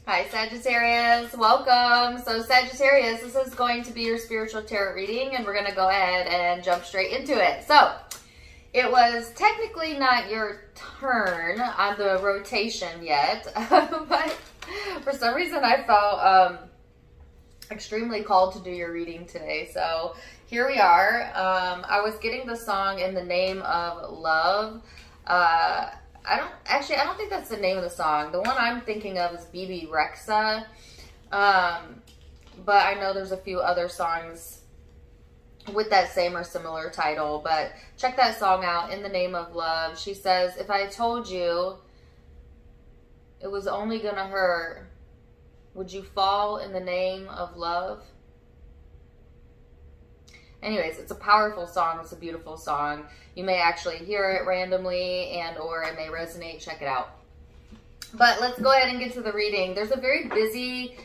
Hi Sagittarius, welcome. So Sagittarius, this is going to be your spiritual tarot reading and we're going to go ahead and jump straight into it. So it was technically not your turn on the rotation yet, but for some reason I felt extremely called to do your reading today. So here we are. I was getting the song In the Name of Love. I don't think that's the name of the song. The one I'm thinking of is BB Rexa. But I know there's a few other songs with that same or similar title. But check that song out, In the Name of Love. She says, if I told you it was only gonna hurt, would you fall in the name of love? Anyways, it's a powerful song. It's a beautiful song. You may actually hear it randomly and or it may resonate. Check it out. But let's go ahead and get to the reading. There's a very busy,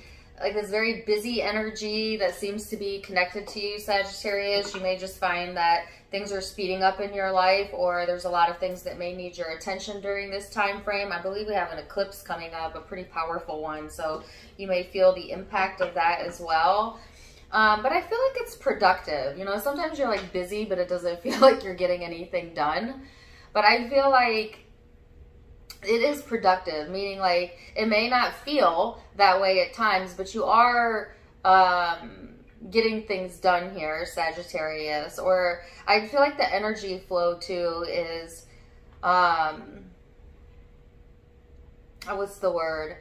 this very busy energy that seems to be connected to you, Sagittarius. You may just find that things are speeding up in your life, or there's a lot of things that may need your attention during this time frame. I believe we have an eclipse coming up, a pretty powerful one. So you may feel the impact of that as well. But I feel like it's productive. You know, sometimes you're like busy, but it doesn't feel like you're getting anything done. But I feel like it is productive, meaning like it may not feel that way at times, but you are getting things done here, Sagittarius. Or I feel like the energy flow too is, what's the word?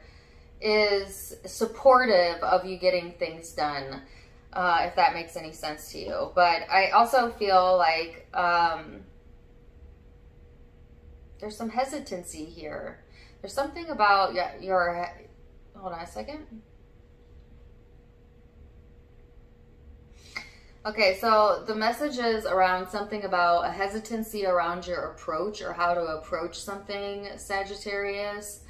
Is supportive of you getting things done. If that makes any sense to you. But I also feel like there's some hesitancy here. There's something about your hold on a second. Okay, so the message is around something about a hesitancy around your approach or how to approach something, Sagittarius.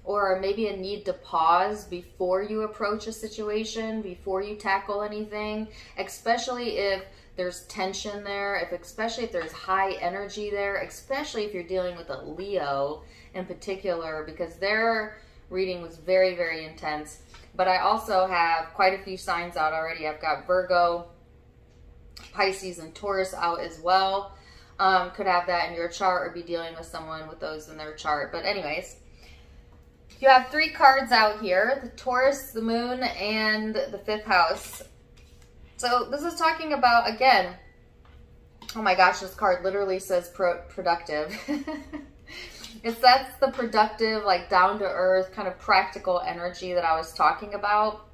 Or maybe a need to pause before you approach a situation, before you tackle anything, especially if there's tension there, especially if there's high energy there, especially if you're dealing with a Leo in particular, because their reading was very, very intense. But I also have quite a few signs out already. I've got Virgo, Pisces, and Taurus out as well. Could have that in your chart or be dealing with someone with those in their chart. But anyways, you have 3 cards out here, the Taurus, the Moon, and the 5th house. So this is talking about, again, oh my gosh, this card literally says productive. That's the productive, like down-to-earth, kind of practical energy that I was talking about.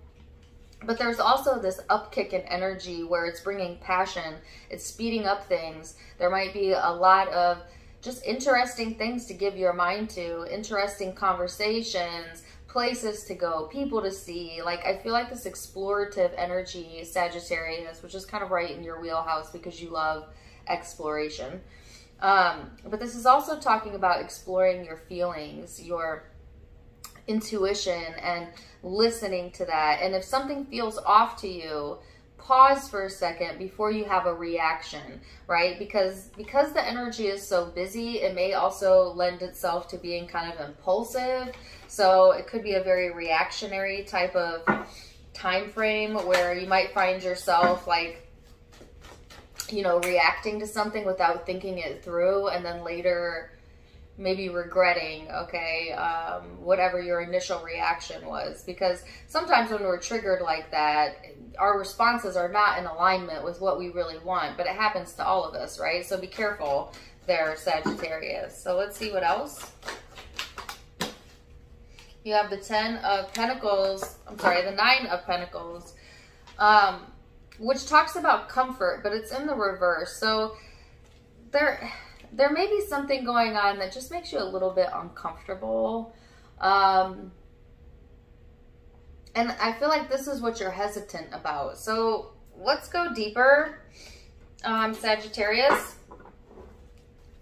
But there's also this upkick in energy where it's bringing passion. It's speeding up things. There might be a lot of just interesting things to give your mind to, interesting conversations, places to go, people to see. Like, I feel like this explorative energy, Sagittarius, which is kind of right in your wheelhouse because you love exploration. But this is also talking about exploring your feelings, your intuition, and listening to that. And if something feels off to you, pause for a second before you have a reaction, right? Because the energy is so busy, it may also lend itself to being kind of impulsive. So it could be a very reactionary type of time frame where you might find yourself like, you know, reacting to something without thinking it through, and then later maybe regretting, okay, whatever your initial reaction was. Because sometimes when we're triggered like that, our responses are not in alignment with what we really want, but it happens to all of us, right? So be careful there, Sagittarius. So let's see what else. You have the 10 of Pentacles, I'm sorry, the 9 of Pentacles, which talks about comfort, but it's in the reverse. So there may be something going on that just makes you a little bit uncomfortable. And I feel like this is what you're hesitant about. So let's go deeper, Sagittarius.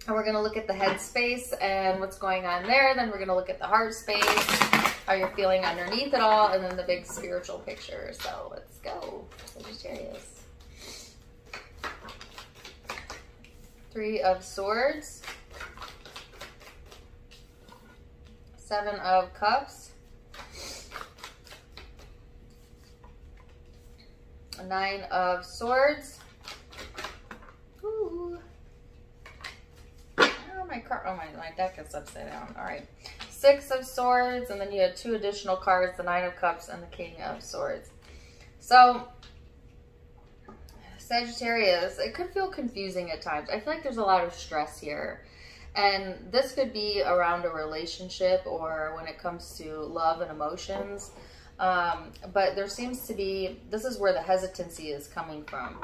And we're going to look at the head space and what's going on there. Then we're going to look at the heart space, how you're feeling underneath it all, and then the big spiritual picture. So let's go, Sagittarius. 3 of Swords. Seven of Cups. Nine of Swords. Ooh. Oh, my deck is upside down. All right. Six of Swords, and then you had two additional cards, the Nine of Cups and the King of Swords. So, Sagittarius, it could feel confusing at times. I feel like there's a lot of stress here. And this could be around a relationship or when it comes to love and emotions. But there seems to be, this is where the hesitancy is coming from.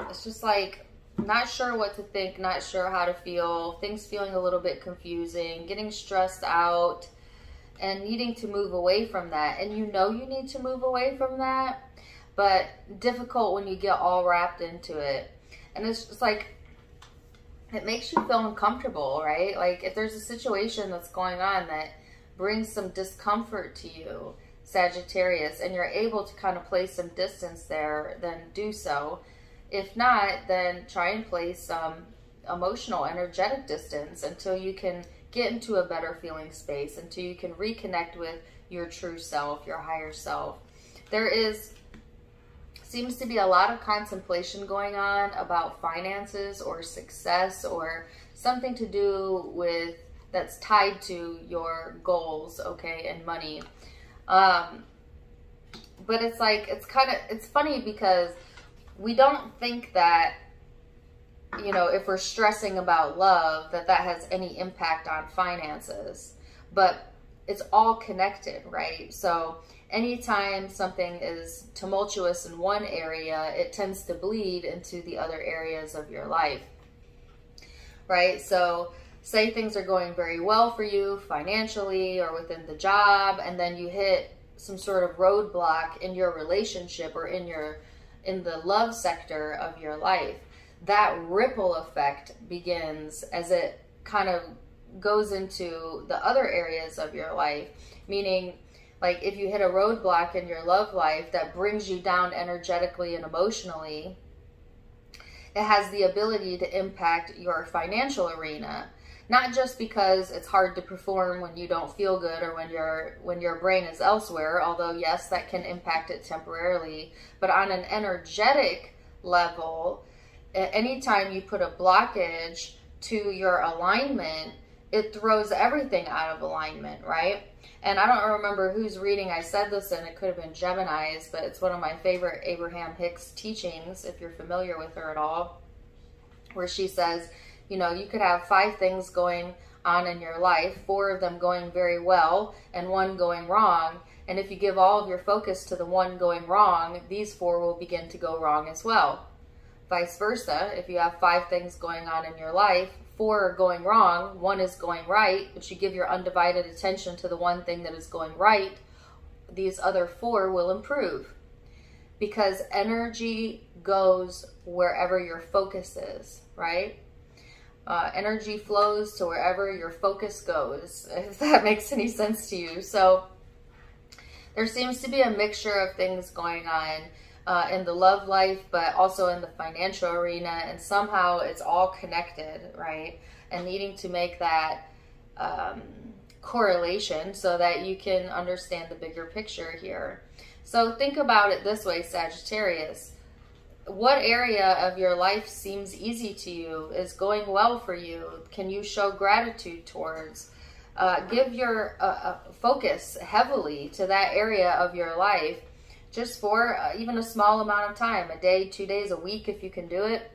It's just like, not sure what to think, not sure how to feel, things feeling a little bit confusing, getting stressed out, and needing to move away from that. And you know you need to move away from that, but difficult when you get all wrapped into it. And it's just like, it makes you feel uncomfortable, right? Like if there's a situation that's going on that brings some discomfort to you, Sagittarius, and you're able to kind of place some distance there, then do so. If not, then try and place some emotional, energetic distance until you can get into a better feeling space, until you can reconnect with your true self, your higher self. There seems to be a lot of contemplation going on about finances or success or something to do with that's tied to your goals, okay, and money. But it's like, it's funny because we don't think that, you know, if we're stressing about love, that has any impact on finances, but it's all connected, right? So anytime something is tumultuous in one area, it tends to bleed into the other areas of your life, right? So say things are going very well for you financially or within the job, and then you hit some sort of roadblock in your relationship or in the love sector of your life. That ripple effect begins as it kind of goes into the other areas of your life, meaning like if you hit a roadblock in your love life that brings you down energetically and emotionally, it has the ability to impact your financial arena. Not just because it's hard to perform when you don't feel good or when your brain is elsewhere, although yes, that can impact it temporarily, but on an energetic level, anytime you put a blockage to your alignment, it throws everything out of alignment, right? And I don't remember whose reading I said this in. It could have been Gemini's, but it's one of my favorite Abraham Hicks teachings, if you're familiar with her at all, where she says, you know, you could have 5 things going on in your life, 4 of them going very well and 1 going wrong. And if you give all of your focus to the 1 going wrong, these 4 will begin to go wrong as well. Vice versa, if you have 5 things going on in your life, 4 are going wrong, 1 is going right, but you give your undivided attention to the 1 thing that is going right, these other 4 will improve. Because energy goes wherever your focus is, right? Energy flows to wherever your focus goes, if that makes any sense to you. So there seems to be a mixture of things going on in the love life, but also in the financial arena, and somehow it's all connected, right? And needing to make that correlation so that you can understand the bigger picture here. So think about it this way, Sagittarius. What area of your life seems easy to you, is going well for you? Can you show gratitude towards? Give your focus heavily to that area of your life, just for even a small amount of time, a day, 2 days, a week, if you can do it.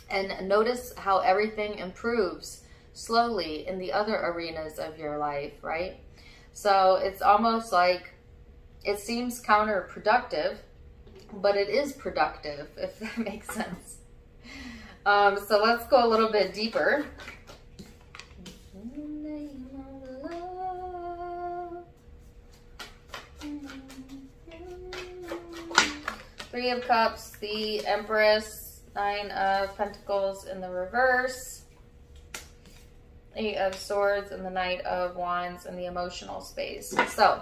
And notice how everything improves slowly in the other arenas of your life, right? So it's almost like it seems counterproductive, but it is productive, if that makes sense. So let's go a little bit deeper. Three of Cups, the Empress, 9 of Pentacles in the reverse, 8 of Swords, and the Knight of Wands in the emotional space. So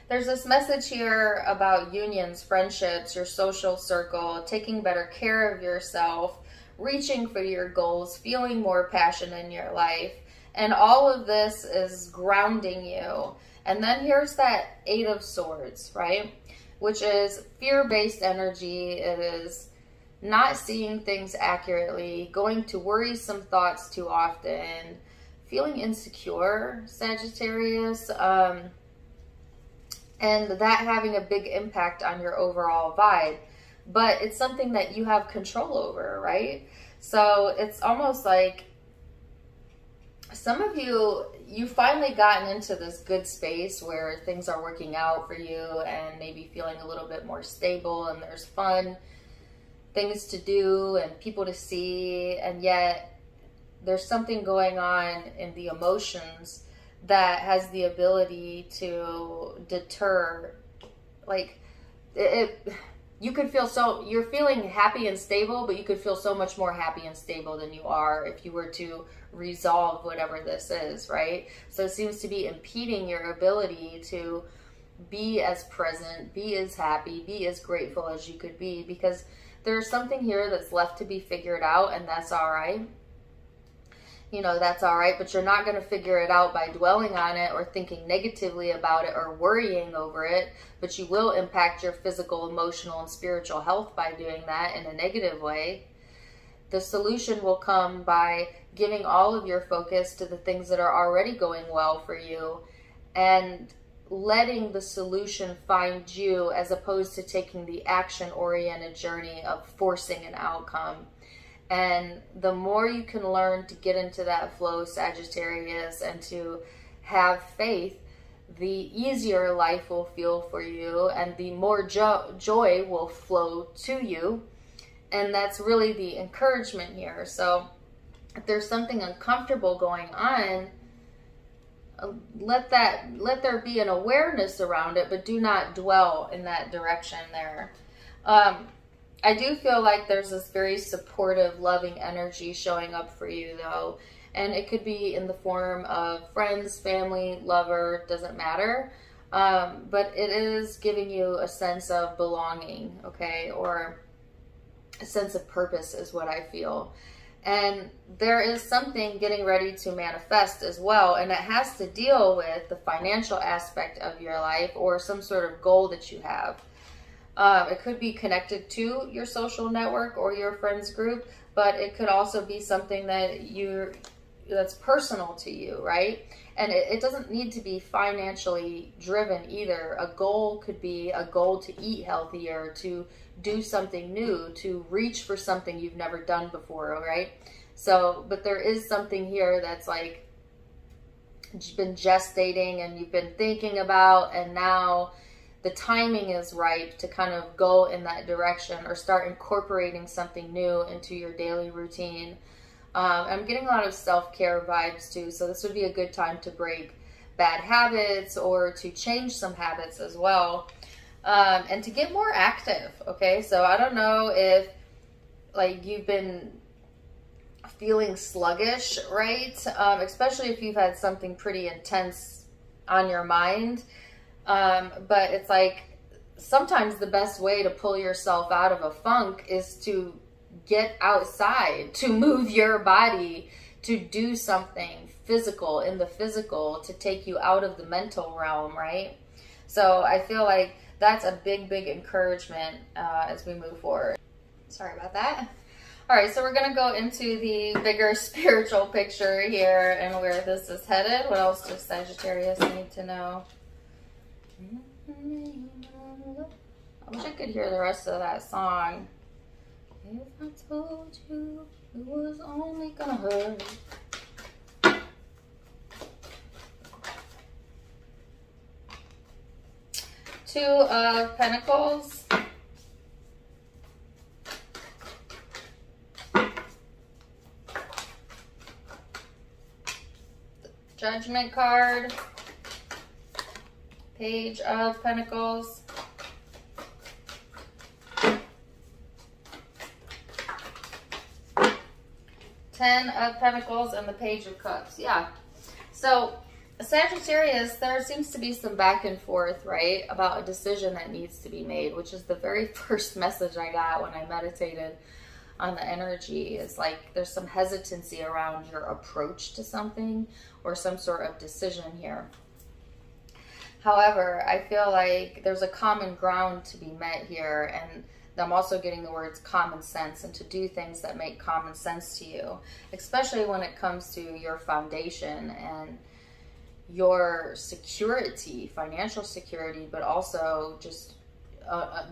there's this message here about unions, friendships, your social circle, taking better care of yourself, reaching for your goals, feeling more passion in your life, And all of this is grounding you. And then here's that Eight of Swords, right? Which is fear-based energy. It is not seeing things accurately, going to worrisome thoughts too often, feeling insecure, Sagittarius, and that having a big impact on your overall vibe. But it's something that you have control over, right? So it's almost like some of you finally gotten into this good space where things are working out for you and maybe feeling a little bit more stable, and there's fun things to do and people to see, and yet there's something going on in the emotions that has the ability to deter. Like you could feel so, you're feeling happy and stable, but you could feel so much more happy and stable than you are if you were to resolve whatever this is, right? So it seems to be impeding your ability to be as present, be as happy, be as grateful as you could be, because there's something here that's left to be figured out, and that's all right. You know, that's all right, but you're not going to figure it out by dwelling on it or thinking negatively about it or worrying over it, but you will impact your physical, emotional, and spiritual health by doing that in a negative way. The solution will come by giving all of your focus to the things that are already going well for you and letting the solution find you, as opposed to taking the action-oriented journey of forcing an outcome. And the more you can learn to get into that flow, Sagittarius, and to have faith, the easier life will feel for you, and the more joy will flow to you. And that's really the encouragement here. So if there's something uncomfortable going on, let there be an awareness around it, but do not dwell in that direction there. I do feel like there's this very supportive, loving energy showing up for you, though. And it could be in the form of friends, family, lover, doesn't matter. But it is giving you a sense of belonging, okay? Or a sense of purpose is what I feel. And there is something getting ready to manifest as well. And it has to deal with the financial aspect of your life or some sort of goal that you have. It could be connected to your social network or your friends group, but it could also be something that that's personal to you, right? And it doesn't need to be financially driven either. A goal could be a goal to eat healthier, to do something new, to reach for something you've never done before, right? So, but there is something here that's like been gestating and you've been thinking about, and now the timing is ripe to kind of go in that direction or start incorporating something new into your daily routine. I'm getting a lot of self-care vibes too, so this would be a good time to break bad habits or to change some habits as well, and to get more active, okay? So I don't know if like you've been feeling sluggish, right? Especially if you've had something pretty intense on your mind. But it's like sometimes the best way to pull yourself out of a funk is to get outside, to move your body, to do something physical in the physical to take you out of the mental realm, right? So I feel like that's a big, big encouragement as we move forward. Sorry about that. All right, so we're going to go into the bigger spiritual picture here and where this is headed. What else does Sagittarius need to know? I wish I could hear the rest of that song. If I told you it was only gonna hurt. Two of Pentacles. Judgment card. Page of Pentacles. Ten of Pentacles and the Page of Cups. Yeah. So Sagittarius, there seems to be some back and forth, right, about a decision that needs to be made, which is the very first message I got when I meditated. on the energy is like there's some hesitancy around your approach to something or some sort of decision here. However, I feel like there's a common ground to be met here, and I'm also getting the words common sense, and to do things that make common sense to you, especially when it comes to your foundation and your security, financial security, but also just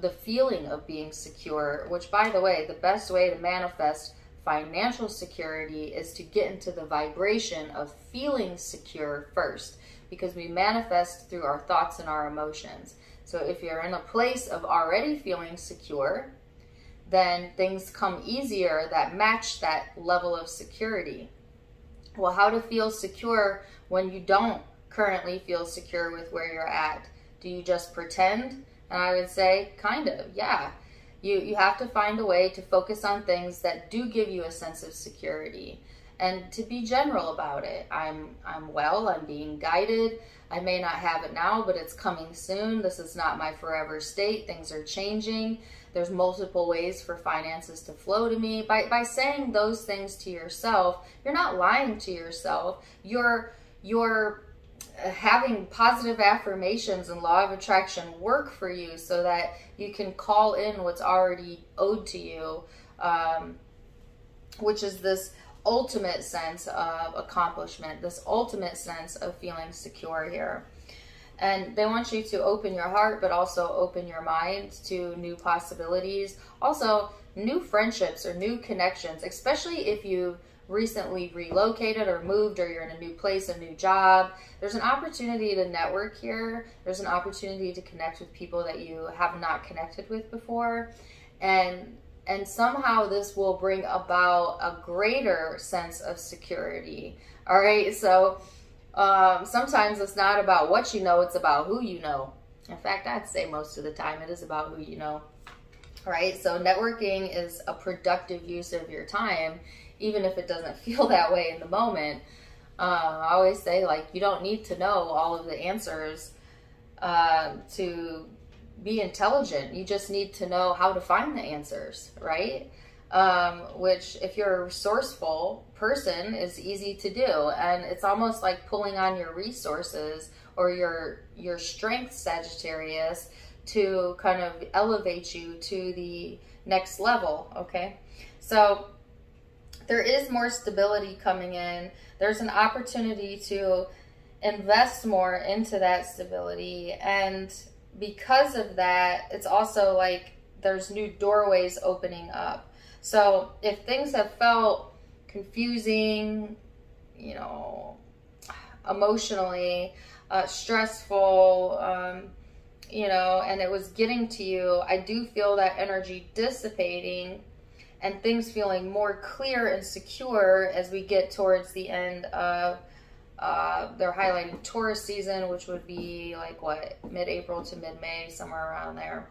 the feeling of being secure, which, by the way, the best way to manifest financial security is to get into the vibration of feeling secure first, because we manifest through our thoughts and our emotions. So if you're in a place of already feeling secure, then things come easier that match that level of security. Well, how to feel secure when you don't currently feel secure with where you're at? Do you just pretend? And I would say, kind of, yeah. You have to find a way to focus on things that do give you a sense of security, and to be general about it. I'm well, I'm being guided. I may not have it now, but it's coming soon. This is not my forever state. Things are changing. There's multiple ways for finances to flow to me. By saying those things to yourself, you're not lying to yourself. You're having positive affirmations and law of attraction work for you so that you can call in what's already owed to you, which is this ultimate sense of accomplishment, this ultimate sense of feeling secure here. And they want you to open your heart, but also open your mind to new possibilities. Also, new friendships or new connections, especially if you've recently relocated or moved, or you're in a new place, a new job. There's an opportunity to network here. There's an opportunity to connect with people that you have not connected with before. And somehow this will bring about a greater sense of security. All right, so sometimes it's not about what you know, it's about who you know. In fact, I'd say most of the time it is about who you know. All right, so networking is a productive use of your time, even if it doesn't feel that way in the moment. I always say, like, you don't need to know all of the answers to be intelligent. You just need to know how to find the answers, right? Which, if you're a resourceful person, is easy to do. And it's almost like pulling on your resources or your strengths, Sagittarius, to kind of elevate you to the next level, okay? So there is more stability coming in. There's an opportunity to invest more into that stability, and because of that, it's also like there's new doorways opening up. So if things have felt confusing, you know, emotionally, stressful, you know, and it was getting to you, I do feel that energy dissipating and things feeling more clear and secure as we get towards the end of they're highlighting Taurus season, which would be like what, mid-April to mid-May, somewhere around there.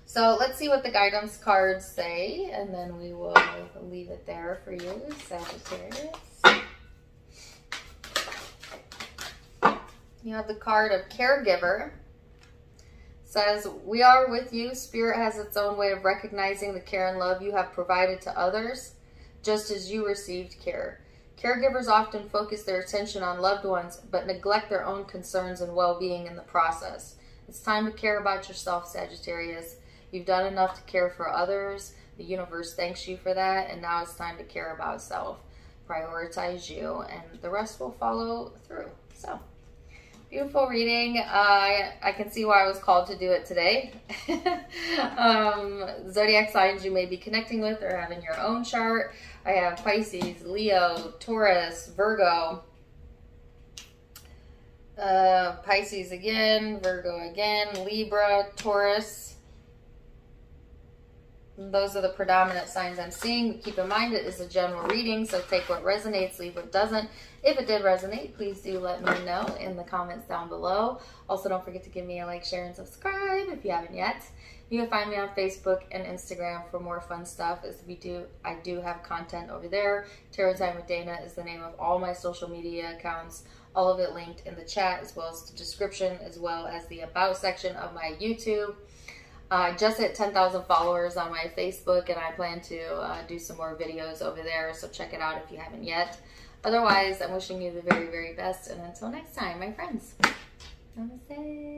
So let's see what the guidance cards say, and then we will leave it there for you, Sagittarius. You have the card of Caregiver. Says, we are with you. Spirit has its own way of recognizing the care and love you have provided to others, just as you received care. Caregivers often focus their attention on loved ones, but neglect their own concerns and well-being in the process. It's time to care about yourself, Sagittarius. You've done enough to care for others. The universe thanks you for that, and now it's time to care about self. Prioritize you, and the rest will follow through. So, beautiful reading. I can see why I was called to do it today. Zodiac signs you may be connecting with or having your own chart. I have Pisces, Leo, Taurus, Virgo, Pisces again, Virgo again, Libra, Taurus. Those are the predominant signs I'm seeing. But keep in mind, it is a general reading, so take what resonates, leave what doesn't. If it did resonate, please do let me know in the comments down below. Also, don't forget to give me a like, share, and subscribe if you haven't yet. You can find me on Facebook and Instagram for more fun stuff, as I do have content over there. Tarot Time with Dana is the name of all my social media accounts. All of it linked in the chat, as well as the description, as well as the About section of my YouTube. I just hit 10,000 followers on my Facebook, and I plan to do some more videos over there, so check it out if you haven't yet. Otherwise, I'm wishing you the very, very best, and until next time, my friends, namaste.